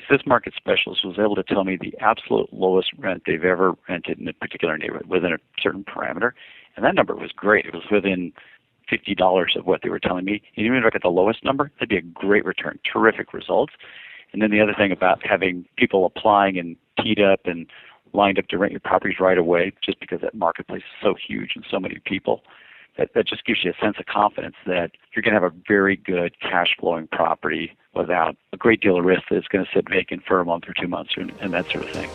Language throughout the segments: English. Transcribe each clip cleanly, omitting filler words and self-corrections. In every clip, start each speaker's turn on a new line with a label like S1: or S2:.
S1: this market specialist was able to tell me the absolute lowest rent they've ever rented in a particular neighborhood within a certain parameter. And that number was great. It was within $50 of what they were telling me. And even if I got the lowest number, that'd be a great return, terrific results. And then the other thing about having people applying and teed up and lined up to rent your properties right away, just because that marketplace is so huge and so many people, that just gives you a sense of confidence that you're going to have a very good cash flowing property without a great deal of risk that it's going to sit vacant for a month or 2 months and that sort of thing.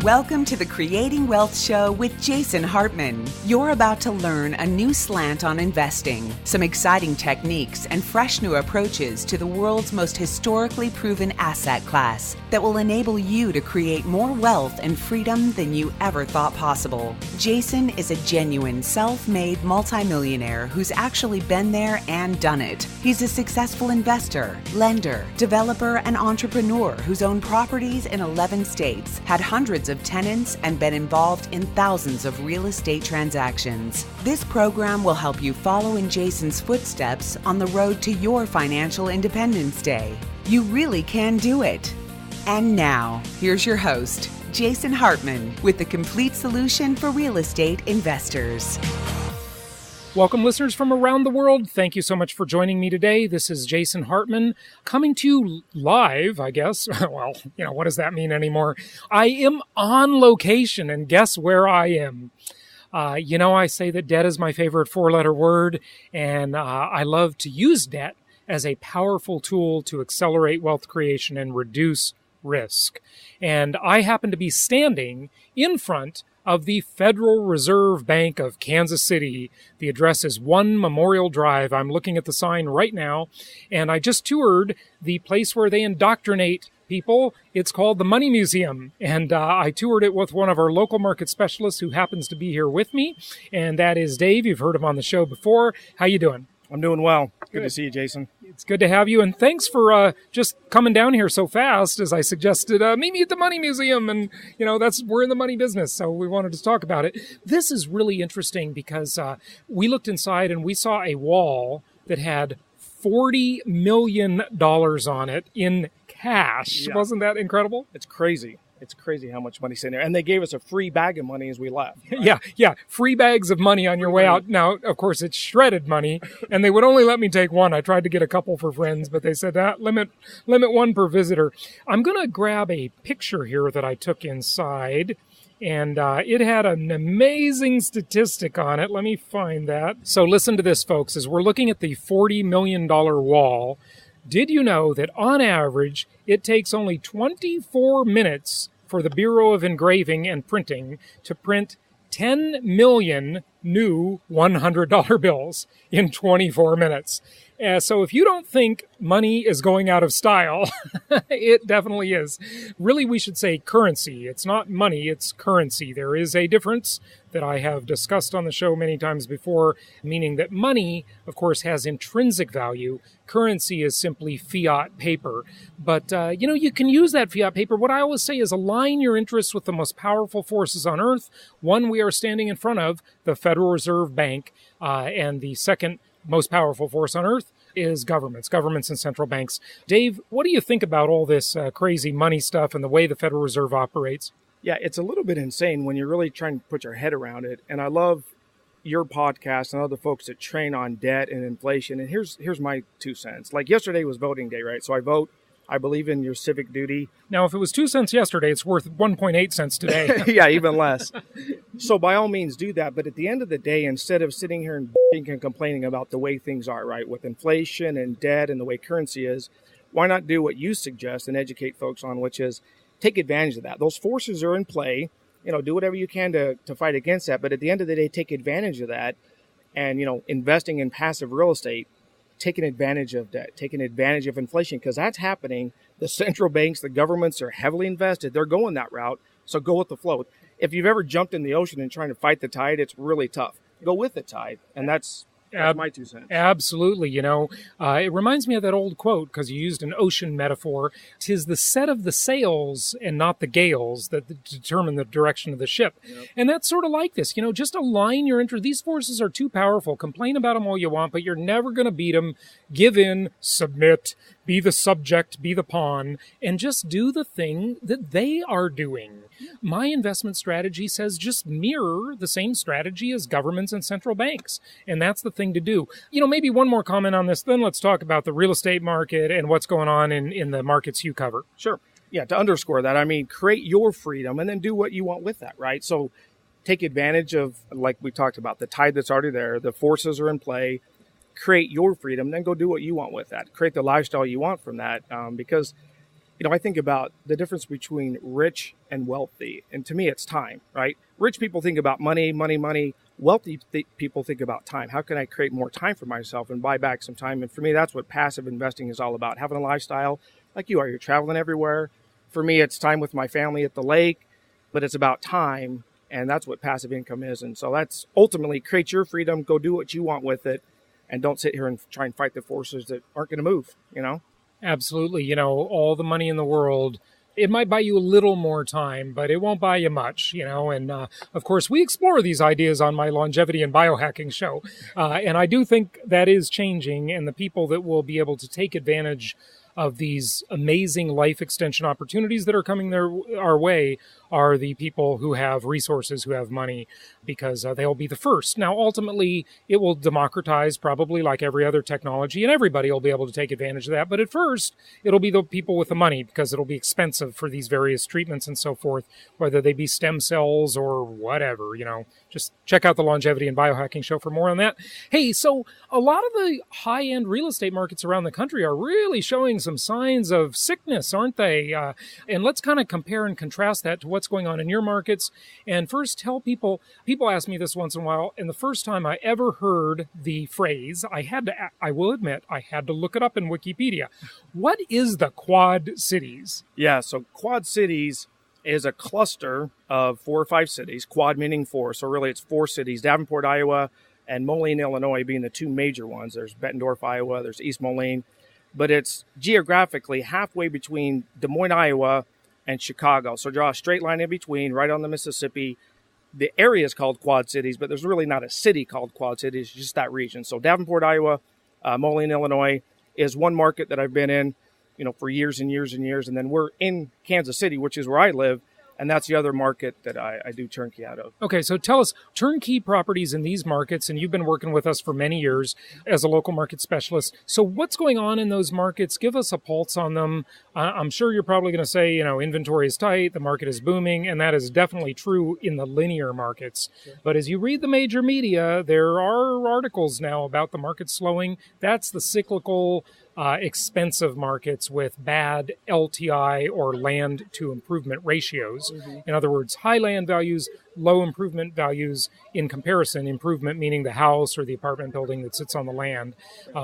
S2: Welcome to the Creating Wealth Show with Jason Hartman. You're about to learn a new slant on investing, some exciting techniques, and fresh new approaches to the world's most historically proven asset class that will enable you to create more wealth and freedom than you ever thought possible. Jason is a genuine self-made multimillionaire who's actually been there and done it. He's a successful investor, lender, developer, and entrepreneur who's owned properties in 11 states, had hundreds of tenants, and been involved in thousands of real estate transactions. This program will help you follow in Jason's footsteps on the road to your financial independence day. You really can do it. And now, here's your host, Jason Hartman, with the complete solution for real estate investors.
S3: Welcome, listeners from around the world. Thank you so much for joining me today. This is Jason Hartman, coming to you live, I guess. Well, what does that mean anymore? I am on location, and guess where I am? I say that debt is my favorite four-letter word, and I love to use debt as a powerful tool to accelerate wealth creation and reduce risk. And I happen to be standing in front of the Federal Reserve Bank of Kansas City. The address is 1 Memorial Drive. I'm looking at the sign right now, and I just toured the place where they indoctrinate people. It's called the Money Museum, and I toured it with one of our local market specialists who happens to be here with me, and that is Dave. You've heard him on the show before. How you doing?
S4: I'm doing well. Good to see you, Jason.
S3: It's good to have you, and thanks for just coming down here so fast. As I suggested, meet me at the Money Museum, and we're in the money business, so we wanted to talk about it. This is really interesting because we looked inside and we saw a wall that had $40 million on it in cash. Yeah. Wasn't that incredible?
S4: It's crazy. It's crazy how much money's in there. And they gave us a free bag of money as we left. Right?
S3: Yeah. Free bags of money on your way out. Now, of course, it's shredded money, and they would only let me take one. I tried to get a couple for friends, but they said limit one per visitor. I'm going to grab a picture here that I took inside, and it had an amazing statistic on it. Let me find that. So listen to this, folks. As we're looking at the $40 million wall, did you know that on average, it takes only 24 minutes for the Bureau of Engraving and Printing to print 10 million new $100 bills in 24 minutes? So if you don't think money is going out of style, it definitely is. Really, we should say currency. It's not money, it's currency. There is a difference that I have discussed on the show many times before, meaning that money, of course, has intrinsic value. Currency is simply fiat paper. But, you can use that fiat paper. What I always say is align your interests with the most powerful forces on earth. One we are standing in front of, the Federal Reserve Bank, and the second most powerful force on earth is governments and central banks. Dave, what do you think about all this crazy money stuff and the way the Federal Reserve operates?
S4: Yeah, it's a little bit insane when you're really trying to put your head around it. And I love your podcast and other folks that train on debt and inflation. And here's my 2 cents. Like yesterday was voting day, right? So I vote. I believe in your civic duty.
S3: Now, if it was 2 cents yesterday, it's worth 1.8 cents today.
S4: Yeah, even less. So by all means do that. But at the end of the day, instead of sitting here and complaining about the way things are, right, with inflation and debt and the way currency is, why not do what you suggest and educate folks on, which is take advantage of that. Those forces are in play. Do whatever you can to fight against that. But at the end of the day, take advantage of that. And, investing in passive real estate, taking advantage of debt, taking advantage of inflation, because that's happening. The central banks, the governments are heavily invested. They're going that route. So go with the flow. If you've ever jumped in the ocean and trying to fight the tide, it's really tough. Go with the tide. And that's my 2 cents.
S3: Absolutely. It reminds me of that old quote, because you used an ocean metaphor. 'Tis the set of the sails and not the gales that determine the direction of the ship. Yep. And that's sort of like this. Just align your interest. These forces are too powerful. Complain about them all you want, but you're never going to beat them. Give in, submit, be the subject, be the pawn, and just do the thing that they are doing. My investment strategy says just mirror the same strategy as governments and central banks. And that's the thing to do. Maybe one more comment on this, then let's talk about the real estate market and what's going on in the markets you cover.
S4: Sure. Yeah, to underscore that, create your freedom and then do what you want with that, right? So take advantage of, like we talked about, the tide that's already there, the forces are in play. Create your freedom, then go do what you want with that. Create the lifestyle you want from that. Because, I think about the difference between rich and wealthy. And to me, it's time, right? Rich people think about money. Wealthy people think about time. How can I create more time for myself and buy back some time? And for me, that's what passive investing is all about. Having a lifestyle like you are. You're traveling everywhere. For me, it's time with my family at the lake, but it's about time. And that's what passive income is. And so that's ultimately create your freedom, go do what you want with it. And don't sit here and try and fight the forces that aren't going to move,
S3: Absolutely. All the money in the world, it might buy you a little more time, but it won't buy you much, And of course, we explore these ideas on my longevity and biohacking show. And I do think that is changing. And the people that will be able to take advantage of these amazing life extension opportunities that are coming our way are the people who have resources, who have money, because they'll be the first. Now, ultimately, it will democratize probably like every other technology, and everybody will be able to take advantage of that. But at first, it'll be the people with the money, because it'll be expensive for these various treatments and so forth, whether they be stem cells or whatever, Just check out the Longevity and Biohacking Show for more on that. Hey, so a lot of the high-end real estate markets around the country are really showing some signs of sickness, aren't they? And let's kind of compare and contrast that to what's going on in your markets. And first, tell people ask me this once in a while, and the first time I ever heard the phrase, I will admit, I had to look it up in Wikipedia. What is the Quad Cities?
S4: Yeah, so Quad Cities is a cluster of 4 or 5 cities, quad meaning 4. So really it's 4 cities, Davenport, Iowa, and Moline, Illinois being the 2 major ones. There's Bettendorf, Iowa, there's East Moline. But it's geographically halfway between Des Moines, Iowa, and Chicago. So draw a straight line in between, right on the Mississippi. The area is called Quad Cities, but there's really not a city called Quad Cities, it's just that region. So Davenport, Iowa, Moline, Illinois is one market that I've been in, for years and years and years. And then we're in Kansas City, which is where I live. And that's the other market that I do turnkey out of.
S3: Okay, so tell us, turnkey properties in these markets, and you've been working with us for many years as a local market specialist. So what's going on in those markets? Give us a pulse on them. I'm sure you're probably going to say, inventory is tight, the market is booming, and that is definitely true in the linear markets. Sure. But as you read the major media, there are articles now about the market slowing. That's the cyclical, expensive markets with bad LTI or land to improvement ratios. Mm-hmm. In other words, high land values, low improvement values in comparison, improvement meaning the house or the apartment building that sits on the land.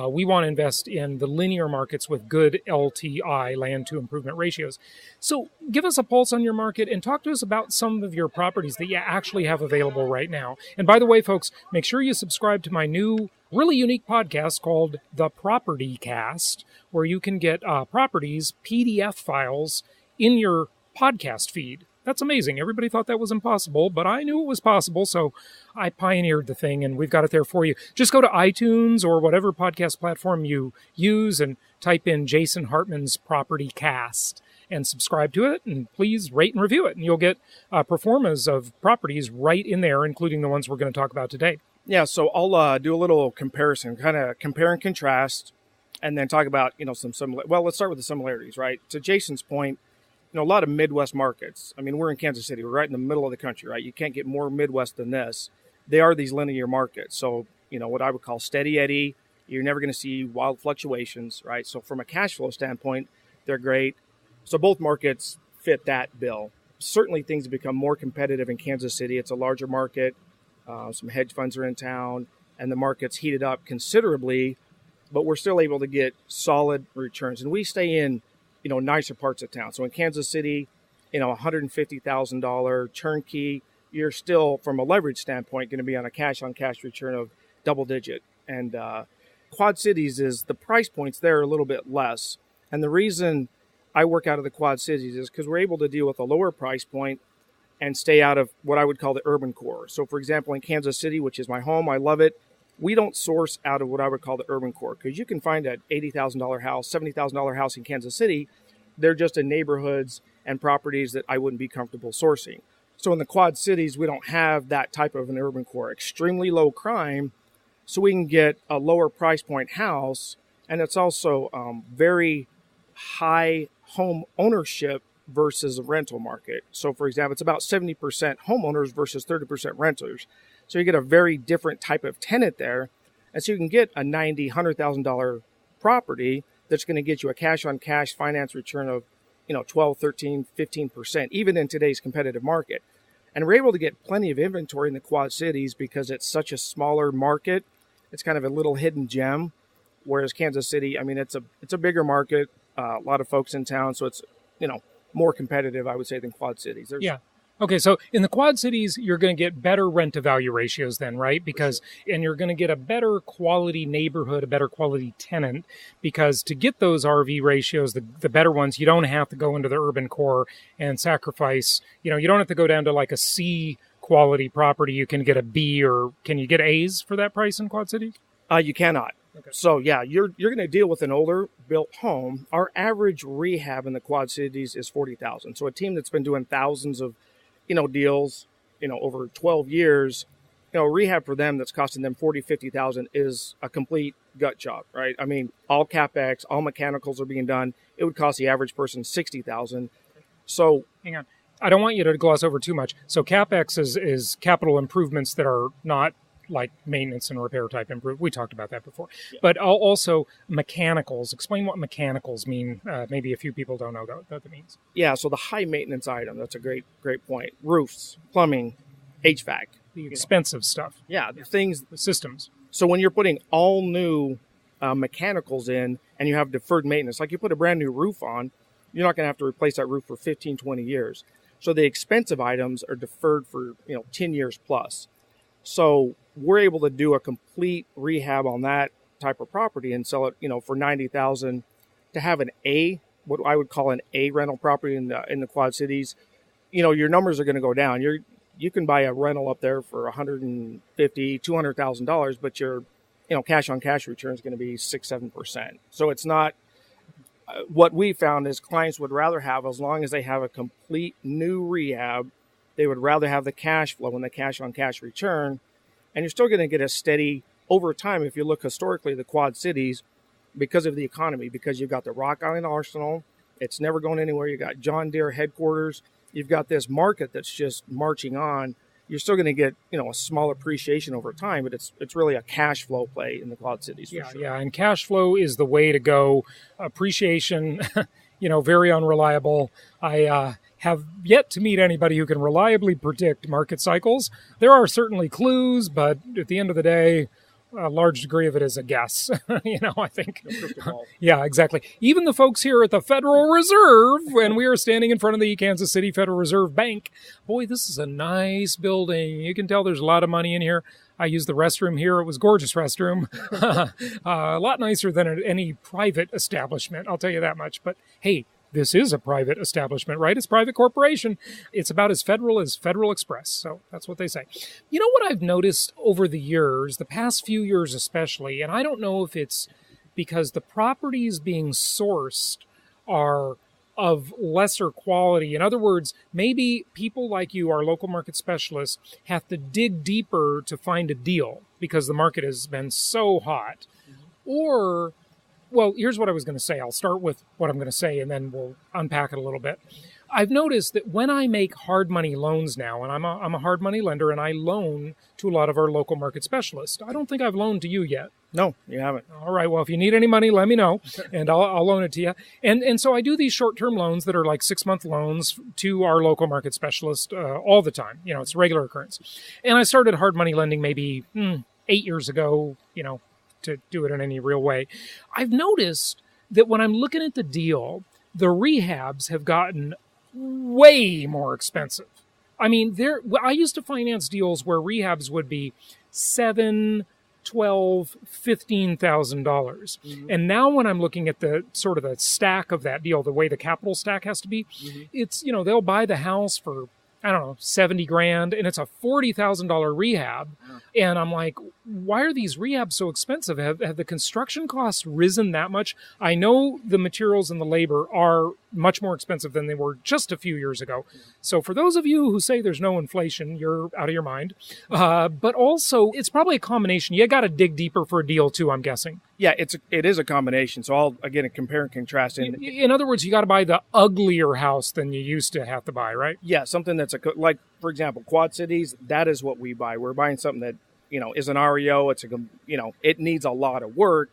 S3: We want to invest in the linear markets with good LTI, land to improvement ratios. So give us a pulse on your market and talk to us about some of your properties that you actually have available right now. And by the way, folks, make sure you subscribe to my new really unique podcast called The Property Cast, where you can get properties, PDF files in your podcast feed. That's amazing. Everybody thought that was impossible, but I knew it was possible, so I pioneered the thing, and we've got it there for you. Just go to iTunes or whatever podcast platform you use and type in Jason Hartman's Property Cast and subscribe to it, and please rate and review it, and you'll get performas of properties right in there, including the ones we're going to talk about today.
S4: Yeah, so I'll do a little comparison, kind of compare and contrast, and then talk about, some similar. Well, let's start with the similarities, right? To Jason's point, a lot of Midwest markets. I mean, we're in Kansas City. We're right in the middle of the country, right? You can't get more Midwest than this. They are these linear markets. So, what I would call steady Eddie. You're never going to see wild fluctuations, right? So from a cash flow standpoint, they're great. So both markets fit that bill. Certainly things have become more competitive in Kansas City. It's a larger market. Some hedge funds are in town, and the market's heated up considerably, but we're still able to get solid returns. And we stay in, nicer parts of town. So in Kansas City, $150,000 turnkey, you're still, from a leverage standpoint, going to be on a cash-on-cash return of double-digit. And Quad Cities is, the price points there are a little bit less. And the reason I work out of the Quad Cities is because we're able to deal with a lower price point and stay out of what I would call the urban core. So, for example, in Kansas City, which is my home, I love it. we don't source out of what I would call the urban core, because you can find an $80,000 house, $70,000 house in Kansas City. They're just in neighborhoods and properties that I wouldn't be comfortable sourcing. So in the Quad Cities, we don't have that type of an urban core. Extremely low crime, so we can get a lower price point house, and it's also very high home ownership versus a rental market. So for example, it's about 70% homeowners versus 30% renters. So you get a very different type of tenant there. And so you can get a $90,000, $100,000 property that's going to get you a cash on cash finance return of 12, 13, 15%, even in today's competitive market. And we're able to get plenty of inventory in the Quad Cities because it's such a smaller market. It's kind of a little hidden gem. Whereas Kansas City, I mean, it's a bigger market, a lot of folks in town. So it's, more competitive, I would say, than Quad Cities.
S3: Yeah. Okay, so in the Quad Cities, you're going to get better rent-to-value ratios then, right? And you're going to get a better quality neighborhood, a better quality tenant, because to get those RV ratios, the better ones, you don't have to go into the urban core and sacrifice, you don't have to go down to like a C quality property. You can get a B, or can you get A's for that price in Quad City?
S4: You cannot. Okay. So yeah, you're going to deal with an older built home. Our average rehab in the Quad Cities is $40,000. So a team that's been doing thousands of, deals, over 12 years, rehab for them that's costing them $40,000, $50,000 is a complete gut job, right? I mean, all CapEx, all mechanicals are being done. It would cost the average person $60,000. So
S3: hang on, I don't want you to gloss over too much. So CapEx is capital improvements that are not like maintenance and repair type improvement. We talked about that before. Yeah. But also mechanicals. Explain what mechanicals mean. Maybe a few people don't know what that means.
S4: Yeah, so the high maintenance item, that's a great point. Roofs, plumbing, HVAC.
S3: The expensive stuff.
S4: Yeah, the things.
S3: The systems.
S4: So when you're putting all new mechanicals in and you have deferred maintenance, like you put a brand new roof on, you're not going to have to replace that roof for 15, 20 years. So the expensive items are deferred for 10 years plus. So we're able to do a complete rehab on that type of property and sell it, for $90,000. To have an A, what I would call an A rental property in the Quad Cities, your numbers are going to go down. You can buy a rental up there for $150,000, $200,000, but your cash on cash return is going to be 6-7%. So it's not. What we found is clients would rather have, as long as they have a complete new rehab, they would rather have the cash flow and the cash on cash return. And you're still going to get a steady over time. If you look historically, the Quad Cities, because of the economy, because you've got the Rock Island Arsenal, it's never going anywhere. You got John Deere headquarters. You've got this market that's just marching on. You're still going to get, a small appreciation over time, but it's really a cash flow play in the Quad Cities.
S3: Yeah,
S4: sure.
S3: Yeah. And cash flow is the way to go. Appreciation, very unreliable. I have yet to meet anybody who can reliably predict market cycles. There are certainly clues, but at the end of the day, a large degree of it is a guess. I think. Yeah, exactly. Even the folks here at the Federal Reserve, when we are standing in front of the Kansas City Federal Reserve Bank, boy, this is a nice building. You can tell there's a lot of money in here. I used the restroom here. It was a gorgeous restroom. A lot nicer than any private establishment, I'll tell you that much. But hey, this is a private establishment, right? It's a private corporation. It's about as Federal Express. So that's what they say. You know what I've noticed over the years, the past few years especially, and I don't know if it's because the properties being sourced are of lesser quality. In other words, maybe people like you, our local market specialists, have to dig deeper to find a deal because the market has been so hot. Or, well, here's what I was going to say. I'll start with what I'm going to say, and then we'll unpack it a little bit. I've noticed that when I make hard money loans now, and I'm a hard money lender, and I loan to a lot of our local market specialists. I don't think I've loaned to you yet.
S4: No, you haven't.
S3: All right. Well, if you need any money, let me know, and I'll loan it to you. And so I do these short-term loans that are like 6-month loans to our local market specialist all the time. It's a regular occurrence. And I started hard money lending maybe 8 years ago, to do it in any real way. I've noticed that when I'm looking at the deal, the rehabs have gotten way more expensive. I mean, I used to finance deals where rehabs would be $7,000, $12,000, $15,000. And now when I'm looking at the sort of the stack of that deal, the way the capital stack has to be, it's, they'll buy the house for, I don't know, 70 grand, and it's a $40,000 rehab. And I'm like, why are these rehabs so expensive? Have the construction costs risen that much? I know the materials and the labor are much more expensive than they were just a few years ago. So for those of you who say there's no inflation, you're out of your mind. But also, it's probably a combination. You got to dig deeper for a deal too, I'm guessing.
S4: Yeah, it is a combination. So I'll, again, compare and contrast.
S3: In other words, you got to buy the uglier house than you used to have to buy, right?
S4: Yeah, something that's like, for example, Quad Cities, that is what we buy. We're buying something that, is an REO. It's it needs a lot of work,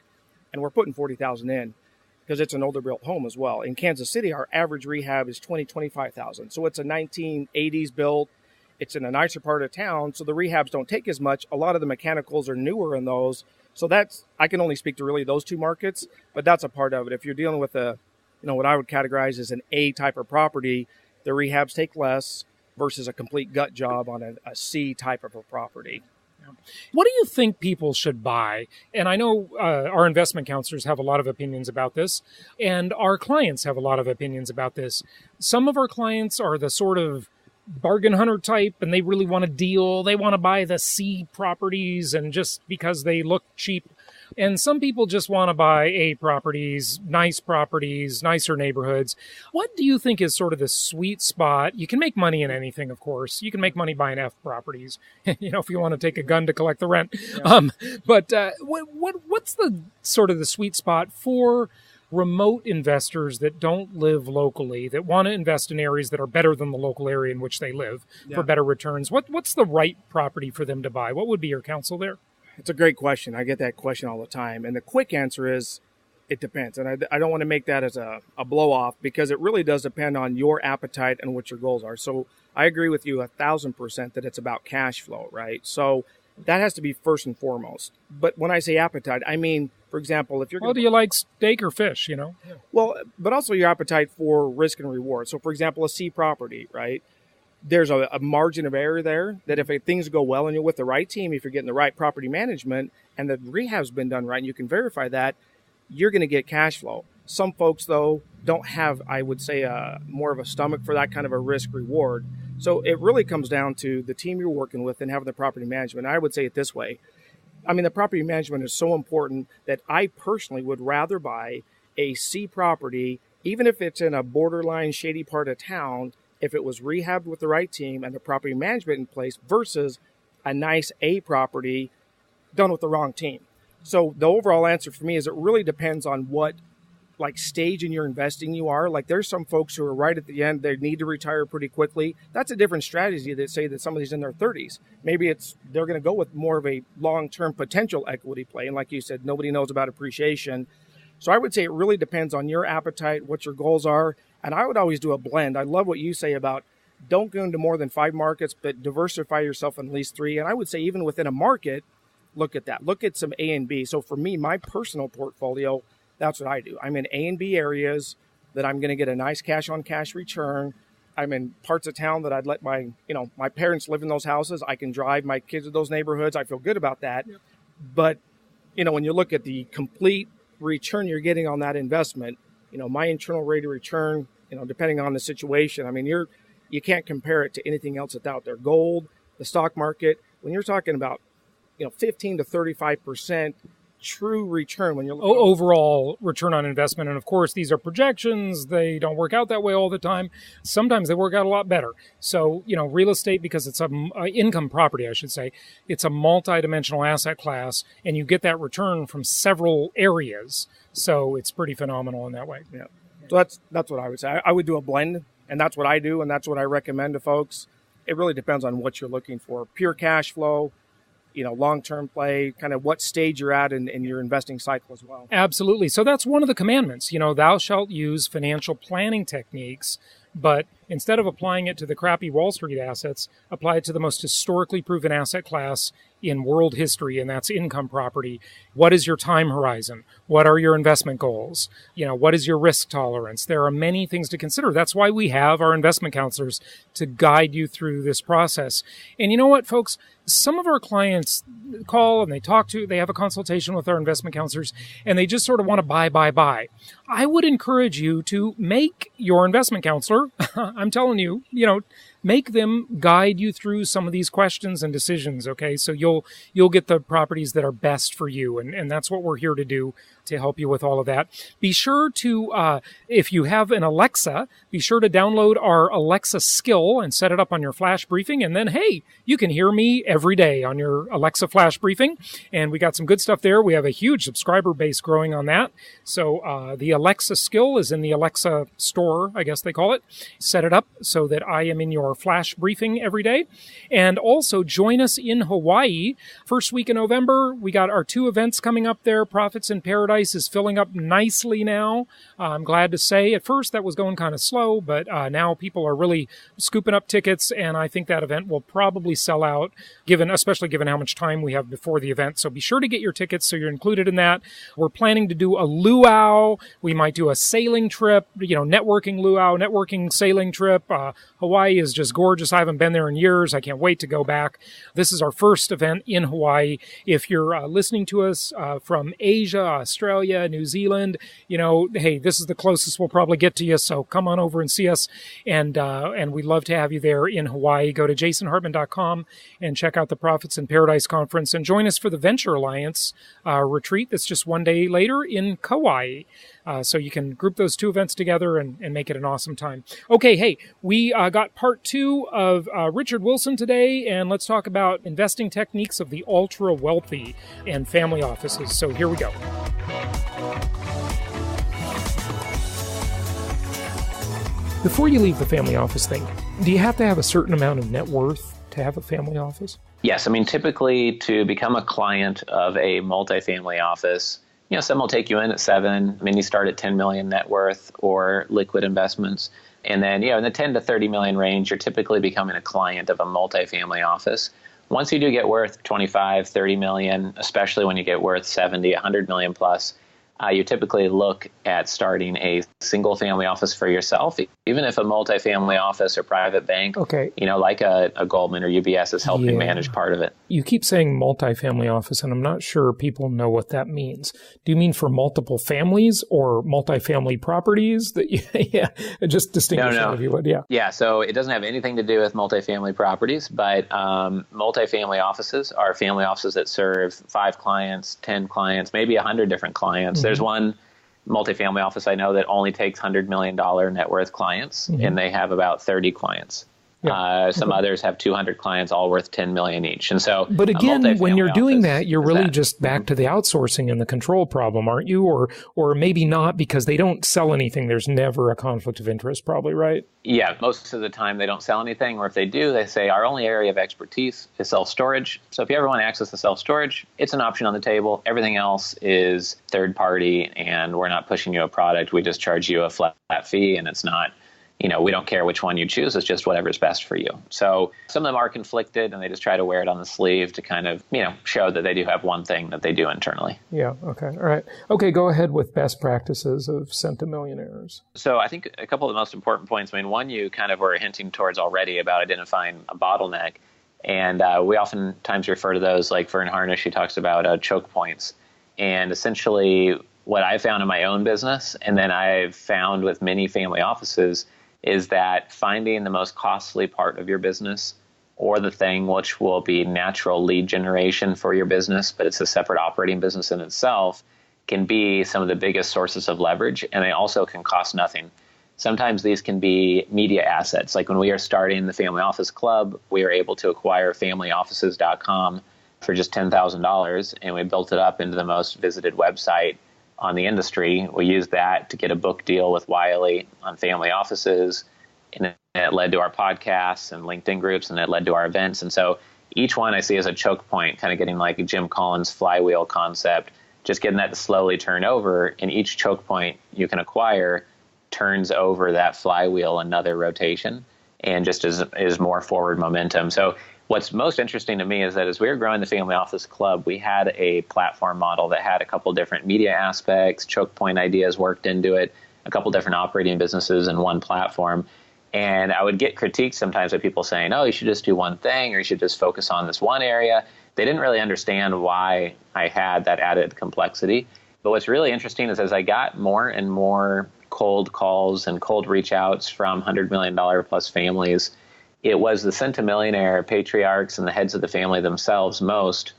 S4: and we're putting $40,000 in because it's an older built home as well. In Kansas City, our average rehab is $25,000. So it's a 1980s build. It's in a nicer part of town, so the rehabs don't take as much. A lot of the mechanicals are newer in those. So I can only speak to really those two markets, but that's a part of it. If you're dealing with what I would categorize as an A type of property, the rehabs take less versus a complete gut job on a C type of a property.
S3: What do you think people should buy? And I know our investment counselors have a lot of opinions about this, and our clients have a lot of opinions about this. Some of our clients are the sort of bargain hunter type, and they really want a deal. They want to buy the C properties, and just because they look cheap. And some people just want to buy A properties, nicer neighborhoods. What do you think is sort of the sweet spot? You can make money in anything, of course. You can make money buying F properties, if you want to take a gun to collect the rent. Yeah. But what's the sort of the sweet spot for remote investors that don't live locally, that want to invest in areas that are better than the local area in which they live for better returns? What's the right property for them to buy? What would be your counsel there?
S4: It's a great question. I get that question all the time. And the quick answer is it depends. And I don't want to make that as a blow off, because it really does depend on your appetite and what your goals are. So I agree with you 1,000% that it's about cash flow, right? So that has to be first and foremost. But when I say appetite, I mean, for example, if you're
S3: do you like steak or fish,
S4: Well, but also your appetite for risk and reward. So for example, a C property, right? There's a margin of error there that if things go well and you're with the right team, if you're getting the right property management and the rehab's been done right and you can verify that, you're going to get cash flow. Some folks, though, don't have, I would say, more of a stomach for that kind of a risk reward. So it really comes down to the team you're working with and having the property management. I would say it this way. I mean, the property management is so important that I personally would rather buy a C property, even if it's in a borderline shady part of town, if it was rehabbed with the right team and the property management in place, versus a nice A property done with the wrong team. So the overall answer for me is it really depends on what stage in your investing you are. Like there's some folks who are right at the end, they need to retire pretty quickly. That's a different strategy that say that somebody's in their 30s. Maybe they're going to go with more of a long-term potential equity play. And like you said, nobody knows about appreciation. So I would say it really depends on your appetite, what your goals are. And I would always do a blend. I love what you say about don't go into more than 5 markets, but diversify yourself in at least 3. And I would say even within a market, look at that. Look at some A and B. So for me, my personal portfolio, that's what I do. I'm in A and B areas that I'm going to get a nice cash on cash return. I'm in parts of town that I'd let my parents live in those houses. I can drive my kids to those neighborhoods. I feel good about that. Yep. But, when you look at the complete return you're getting on that investment, my internal rate of return, depending on the situation, I mean, you can't compare it to anything else that's out there. Gold, the stock market, when you're talking about, 15 to 35% true return when you're looking
S3: overall return on investment. And of course, these are projections. They don't work out that way all the time. Sometimes they work out a lot better. So, real estate, because it's an income property, I should say, it's a multi-dimensional asset class, and you get that return from several areas. So it's pretty phenomenal in that way.
S4: Yeah. So that's what I would say. I would do a blend, and that's what I do, and that's what I recommend to folks. It really depends on what you're looking for. Pure cash flow, long-term play, kind of what stage you're at in your investing cycle as well.
S3: Absolutely. So that's one of the commandments. Thou shalt use financial planning techniques, but instead of applying it to the crappy Wall Street assets, apply it to the most historically proven asset class in world history, and that's income property. What is your time horizon? What are your investment goals? What is your risk tolerance? There are many things to consider. That's why we have our investment counselors to guide you through this process. And you know what, folks? Some of our clients call and they have a consultation with our investment counselors, and they just sort of want to buy. I would encourage you to make your investment counselor, I'm telling you, make them guide you through some of these questions and decisions. Okay, so you'll get the properties that are best for you, and that's what we're here to do, to help you with all of that. Be sure to, if you have an Alexa, be sure to download our Alexa skill and set it up on your flash briefing. And then, hey, you can hear me every day on your Alexa flash briefing. And we got some good stuff there. We have a huge subscriber base growing on that. So the Alexa skill is in the Alexa store, I guess they call it. Set it up so that I am in your flash briefing every day. And also join us in Hawaii. First week in November, we got our 2 events coming up there. Profits in Paradise is filling up nicely now. I'm glad to say at first that was going kind of slow, but now people are really scooping up tickets, and I think that event will probably sell out, especially given how much time we have before the event. So be sure to get your tickets so you're included in that. We're planning to do a luau. We might do a sailing trip, networking luau, networking sailing trip. Hawaii is just gorgeous. I haven't been there in years. I can't wait to go back. This is our first event in Hawaii. If you're listening to us from Asia, Australia, New Zealand, hey, this is the closest we'll probably get to you. So come on over and see us. And we'd love to have you there in Hawaii. Go to jasonhartman.com and check out the Profits in Paradise Conference and join us for the Venture Alliance retreat that's just one day later in Kauai. So you can group those 2 events together and make it an awesome time. Okay, hey, we got part 2 of Richard Wilson today, and let's talk about investing techniques of the ultra wealthy and family offices. So here we go. Before you leave the family office thing, do you have to have a certain amount of net worth to have a family office?
S5: Yes. I mean, typically to become a client of a multifamily office, some will take you in at 7. I mean, you start at 10 million net worth or liquid investments. And then, in the 10 to 30 million range, you're typically becoming a client of a multifamily office. Once you do get worth 25, 30 million, especially when you get worth 70, 100 million plus, you typically look at starting a single family office for yourself, even if a multifamily office or private bank, like a Goldman or UBS is helping manage part of it.
S3: You keep saying multifamily office, and I'm not sure people know what that means. Do you mean for multiple families or multifamily properties? Just distinguish that if you would.
S5: Yeah, so it doesn't have anything to do with multifamily properties, but multifamily offices are family offices that serve 5 clients, 10 clients, maybe 100 different clients. Mm-hmm. There's one multifamily office I know that only takes $100 million net worth clients, and they have about 30 clients. Some others have 200 clients, all worth 10 million each. And so,
S3: but again, when you're doing that, you're really just back to the outsourcing and the control problem, aren't you? Or maybe not, because they don't sell anything. There's never a conflict of interest, probably, right?
S5: Yeah, most of the time they don't sell anything, or if they do, they say our only area of expertise is self-storage. So if you ever want to access the self-storage, it's an option on the table. Everything else is third party, and we're not pushing you a product. We just charge you a flat fee, and it's not, we don't care which one you choose. It's just whatever's best for you. So some of them are conflicted, and they just try to wear it on the sleeve to kind of, show that they do have one thing that they do internally.
S3: Yeah. Okay. All right. Okay. Go ahead with best practices of centimillionaires.
S5: So I think a couple of the most important points. I mean, one you kind of were hinting towards already about identifying a bottleneck. And we oftentimes refer to those, like Vern Harnish, he talks about choke points. And essentially what I found in my own business, and then I've found with many family offices, is that finding the most costly part of your business, or the thing which will be natural lead generation for your business, but it's a separate operating business in itself, can be some of the biggest sources of leverage, and they also can cost nothing. Sometimes these can be media assets. Like when we are starting the Family Office Club, we are able to acquire familyoffices.com for just $10,000, and we built it up into the most visited website on the industry. We used that to get a book deal with Wiley on family offices, and it led to our podcasts and LinkedIn groups, and it led to our events. And so each one I see as a choke point, kind of getting like a Jim Collins flywheel concept, just getting that to slowly turn over, and each choke point you can acquire turns over that flywheel another rotation, and just is more forward momentum. So what's most interesting to me is that as we were growing the Family Office Club, we had a platform model that had a couple different media aspects, choke point ideas worked into it, a couple different operating businesses in one platform. And I would get critiques sometimes of people saying, oh, you should just do one thing, or you should just focus on this one area. They didn't really understand why I had that added complexity. But what's really interesting is as I got more and more cold calls and cold reach outs from $100 million plus families, it was the centimillionaire patriarchs and the heads of the family themselves most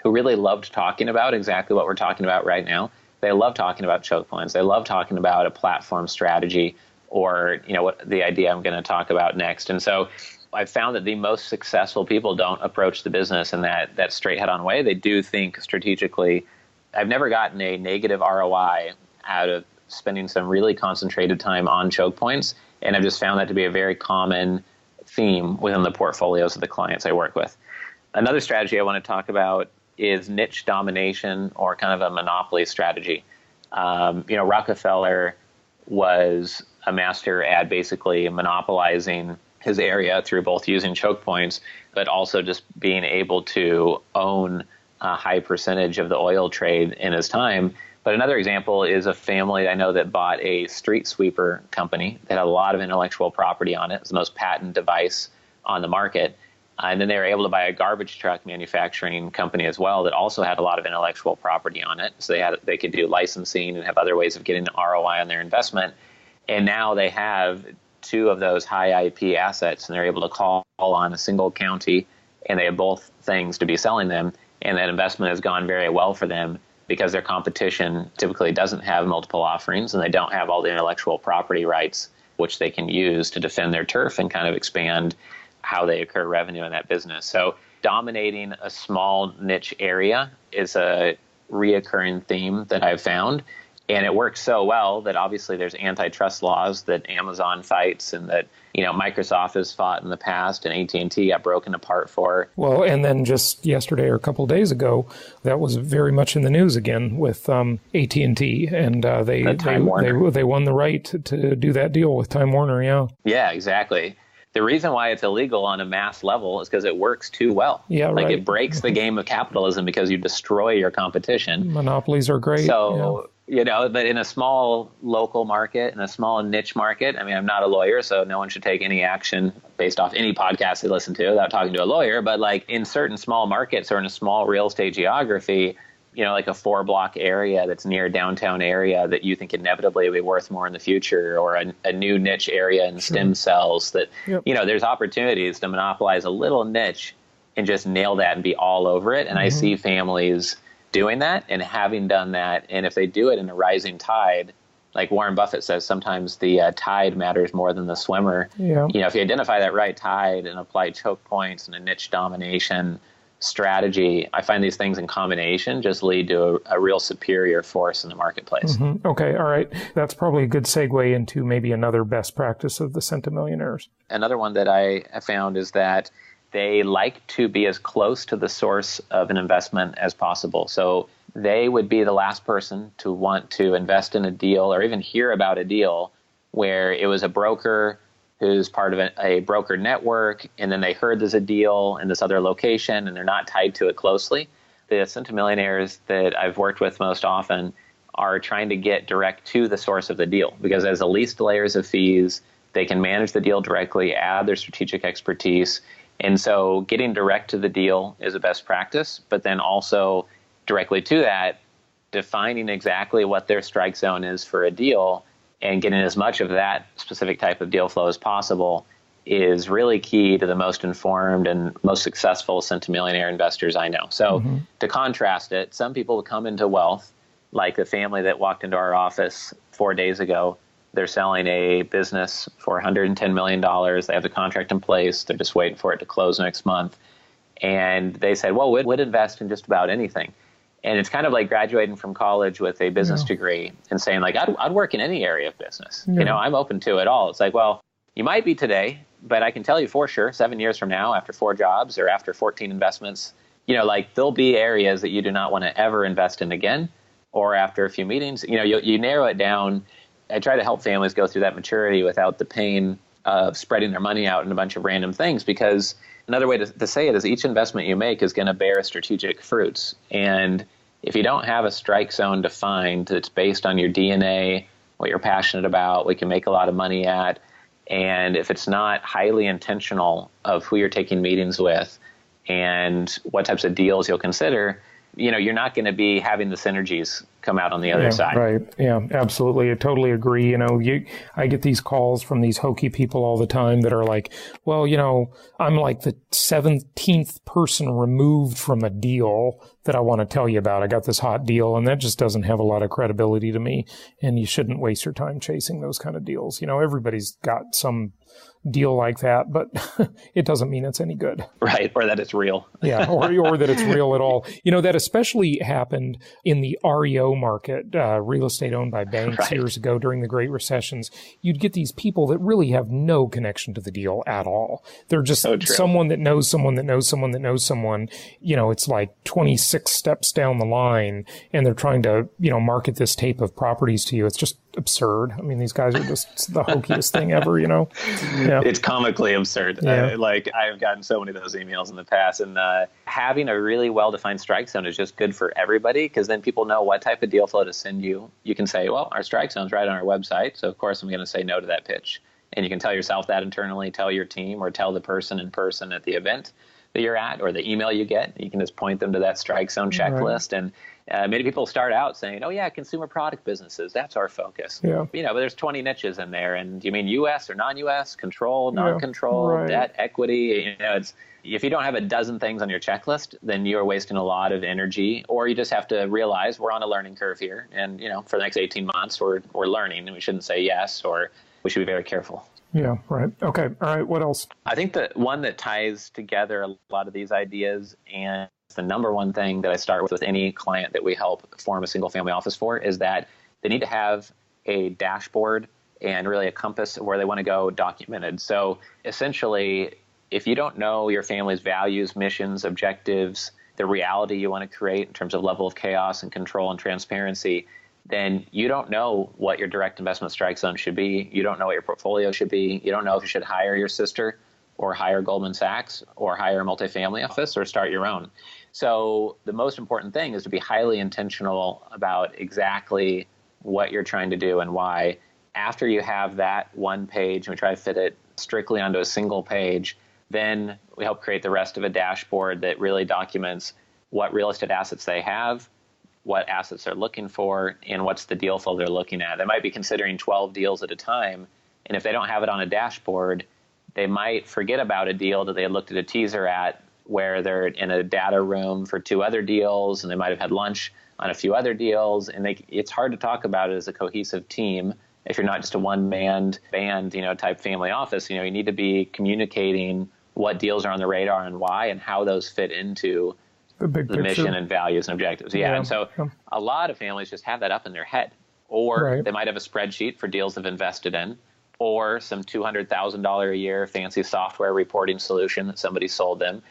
S5: who really loved talking about exactly what we're talking about right now. They love talking about choke points. They love talking about a platform strategy or, what the idea I'm going to talk about next. And so I've found that the most successful people don't approach the business in that straight head-on way. They do think strategically. I've never gotten a negative ROI out of spending some really concentrated time on choke points. And I've just found that to be a very common theme within the portfolios of the clients I work with. Another strategy I want to talk about is niche domination or kind of a monopoly strategy. Rockefeller was a master at basically monopolizing his area through both using choke points, but also just being able to own a high percentage of the oil trade in his time. But another example is a family I know that bought a street sweeper company that had a lot of intellectual property on it. It was the most patent device on the market. And then they were able to buy a garbage truck manufacturing company as well that also had a lot of intellectual property on it. So they could do licensing and have other ways of getting the ROI on their investment. And now they have two of those high IP assets, and they're able to call on a single county, and they have both things to be selling them. And that investment has gone very well for them because their competition typically doesn't have multiple offerings, and they don't have all the intellectual property rights, which they can use to defend their turf and kind of expand how they occur revenue in that business. So dominating a small niche area is a reoccurring theme that I've found. And it works so well that obviously there's antitrust laws that Amazon fights and that, Microsoft has fought in the past and AT&T got broken apart for.
S3: Well, and then just yesterday or a couple of days ago, that was very much in the news again with AT&T, and they won the right to do that deal with Time Warner. Yeah.
S5: Yeah, exactly. The reason why it's illegal on a mass level is because it works too well.
S3: Yeah,
S5: like
S3: right.
S5: It breaks the game of capitalism because you destroy your competition.
S3: Monopolies are great.
S5: So, but in a small local market, in a small niche market, I'm not a lawyer, so no one should take any action based off any podcast they listen to without talking to a lawyer. But like in certain small markets or in a small real estate geography, like a 4-block area that's near a downtown area that you think inevitably will be worth more in the future, or a new niche area in stem cells that, there's opportunities to monopolize a little niche and just nail that and be all over it. And I see families doing that and having done that. And if they do it in a rising tide, like Warren Buffett says, sometimes the tide matters more than the swimmer.
S3: Yeah.
S5: If you identify that right tide and apply choke points and a niche domination strategy, I find these things in combination just lead to a real superior force in the marketplace.
S3: Mm-hmm. Okay, all right. That's probably a good segue into maybe another best practice of the centimillionaires.
S5: Another one that I have found is that they like to be as close to the source of an investment as possible. So they would be the last person to want to invest in a deal or even hear about a deal where it was a broker who's part of a broker network, and then they heard there's a deal in this other location, and they're not tied to it closely. The centimillionaires that I've worked with most often are trying to get direct to the source of the deal, because as the least layers of fees, they can manage the deal directly, add their strategic expertise. And so getting direct to the deal is a best practice, but then also directly to that, defining exactly what their strike zone is for a deal and getting as much of that specific type of deal flow as possible is really key to the most informed and most successful centimillionaire investors I know. So to contrast it, some people will come into wealth, like the family that walked into our office 4 days ago. They're selling a business for $110 million. They have the contract in place. They're just waiting for it to close next month. And they said, well, we'd invest in just about anything. And it's kind of like graduating from college with a business degree and saying, like, I'd work in any area of business.
S3: Yeah.
S5: I'm open to it all. It's like, well, you might be today, but I can tell you for sure, 7 years from now, after 4 jobs or after 14 investments, there'll be areas that you do not want to ever invest in again, or after a few meetings. You narrow it down. I try to help families go through that maturity without the pain of spreading their money out in a bunch of random things, because another way to say it is each investment you make is going to bear strategic fruits. And if you don't have a strike zone defined that's based on your DNA, what you're passionate about, what you can make a lot of money at, and if it's not highly intentional of who you're taking meetings with and what types of deals you'll consider, you're not going to be having the synergies come out on the other side.
S3: Right. Yeah, absolutely. I totally agree. I get these calls from these hokey people all the time that are like, well, I'm like the 17th person removed from a deal that I want to tell you about. I got this hot deal, and that just doesn't have a lot of credibility to me. And you shouldn't waste your time chasing those kind of deals. Everybody's got some deal like that, but it doesn't mean it's any good.
S5: Right. Or that it's real.
S3: Yeah. Or that it's real at all. That especially happened in the REO market, real estate owned by banks years ago during the Great Recessions. You'd get these people that really have no connection to the deal at all. They're just someone that knows someone that knows someone that knows someone. It's like 26 steps down the line, and they're trying to, market this tape of properties to you. It's just absurd. I mean, these guys are just the hokiest thing ever, Yeah.
S5: It's comically absurd.
S3: Yeah.
S5: I've gotten so many of those emails in the past, and having a really well-defined strike zone is just good for everybody, because then people know what type of deal flow to send you. You can say, well, our strike zone's right on our website, so of course I'm going to say no to that pitch. And you can tell yourself that internally, tell your team, or tell the person in person at the event that you're at, or the email you get. You can just point them to that strike zone checklist. Right. And many people start out saying, oh yeah, consumer product businesses, that's our focus.
S3: Yeah.
S5: But there's 20 niches in there. And do you mean U.S. or non-U.S., control, non-control, debt, equity? If you don't have a dozen things on your checklist, then you're wasting a lot of energy, or you just have to realize we're on a learning curve here. And, for the next 18 months, we're learning, and we shouldn't say yes, or we should be very careful.
S3: Yeah, right. Okay. All right. What else?
S5: I think the one that ties together a lot of these ideas, and the number one thing that I start with any client that we help form a single family office for, is that they need to have a dashboard and really a compass of where they want to go documented. So essentially, if you don't know your family's values, missions, objectives, the reality you want to create in terms of level of chaos and control and transparency, then you don't know what your direct investment strike zone should be. You don't know what your portfolio should be. You don't know if you should hire your sister or hire Goldman Sachs or hire a multifamily office or start your own. So the most important thing is to be highly intentional about exactly what you're trying to do and why. After you have that one page, and we try to fit it strictly onto a single page, then we help create the rest of a dashboard that really documents what real estate assets they have, what assets they're looking for, and what's the deal flow they're looking at. They might be considering 12 deals at a time, and if they don't have it on a dashboard, they might forget about a deal that they had looked at a teaser at, where they're in a data room for 2 other deals, and they might have had lunch on a few other deals, and it's hard to talk about it as a cohesive team if you're not just a one-man band, type family office. You need to be communicating what deals are on the radar and why, and how those fit into the mission and values and objectives. Yeah. And so a lot of families just have that up in their head, or they might have a spreadsheet for deals they've invested in, or some $200,000 a year fancy software reporting solution that somebody sold them.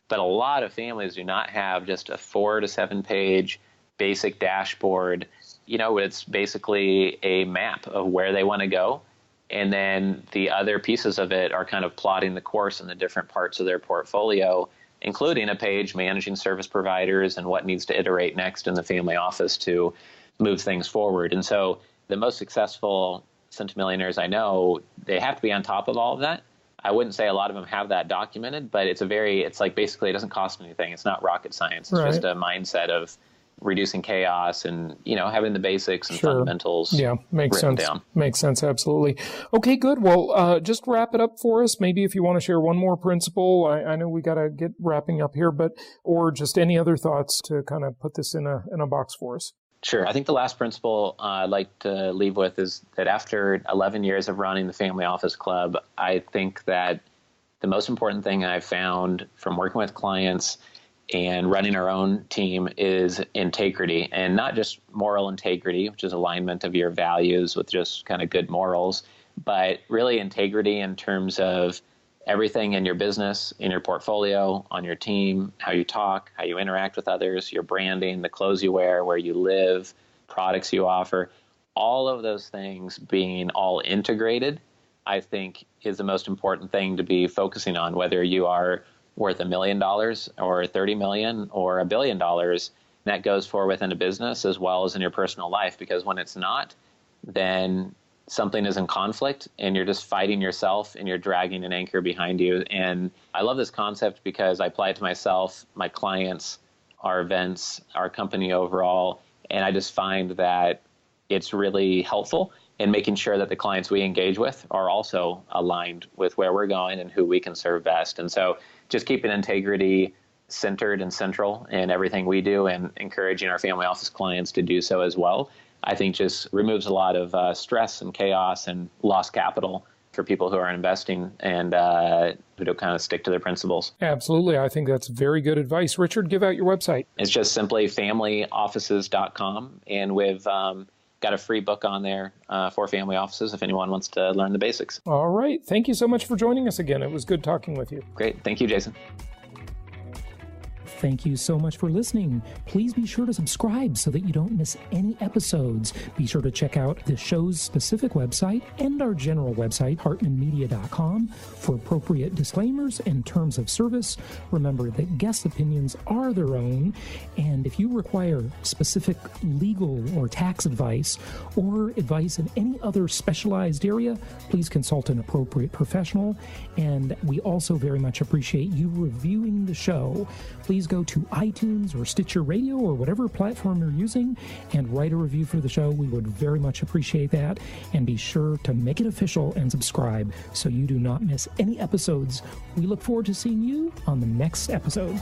S5: But a lot of families do not have just a 4 to 7 page basic dashboard. It's basically a map of where they want to go. And then the other pieces of it are kind of plotting the course in the different parts of their portfolio, including a page managing service providers and what needs to iterate next in the family office to move things forward. And so the most successful centimillionaires I know, they have to be on top of all of that. I wouldn't say a lot of them have that documented, but it's like basically it doesn't cost anything. It's not rocket science. It's just a mindset of reducing chaos and, having the basics and fundamentals.
S3: Yeah, makes sense.
S5: Down.
S3: Makes sense. Absolutely. Okay, good. Well, just wrap it up for us. Maybe if you want to share one more principle, I know we got to get wrapping up here, or just any other thoughts to kind of put this in a box for us.
S5: Sure. I think the last principle I'd like to leave with is that after 11 years of running the Family Office Club, I think that the most important thing I've found from working with clients and running our own team is integrity, and not just moral integrity, which is alignment of your values with just kind of good morals, but really integrity in terms of everything in your business, in your portfolio, on your team, how you talk, how you interact with others, your branding, the clothes you wear, where you live, products you offer, all of those things being all integrated, I think is the most important thing to be focusing on, whether you are worth $1 million or $30 million or $1 billion. That goes for within a business as well as in your personal life, because when it's not, then something is in conflict and you're just fighting yourself and you're dragging an anchor behind you. And I love this concept because I apply it to myself, my clients, our events, our company overall. And I just find that it's really helpful in making sure that the clients we engage with are also aligned with where we're going and who we can serve best. And so just keeping integrity centered and central in everything we do and encouraging our family office clients to do so as well, I think just removes a lot of stress and chaos and lost capital for people who are investing and who don't kind of stick to their principles.
S3: Absolutely. I think that's very good advice. Richard, give out your website.
S5: It's just simply familyoffices.com. And we've got a free book on there for family offices if anyone wants to learn the basics.
S3: All right. Thank you so much for joining us again. It was good talking with you.
S5: Great. Thank you, Jason.
S6: Thank you so much for listening. Please be sure to subscribe so that you don't miss any episodes. Be sure to check out the show's specific website and our general website, hartmanmedia.com, for appropriate disclaimers and terms of service. Remember that guest opinions are their own, and if you require specific legal or tax advice or advice in any other specialized area, please consult an appropriate professional. And we also very much appreciate you reviewing the show. Please go to iTunes or Stitcher Radio or whatever platform you're using and write a review for the show. We would very much appreciate that. And be sure to make it official and subscribe so you do not miss any episodes. We look forward to seeing you on the next episode.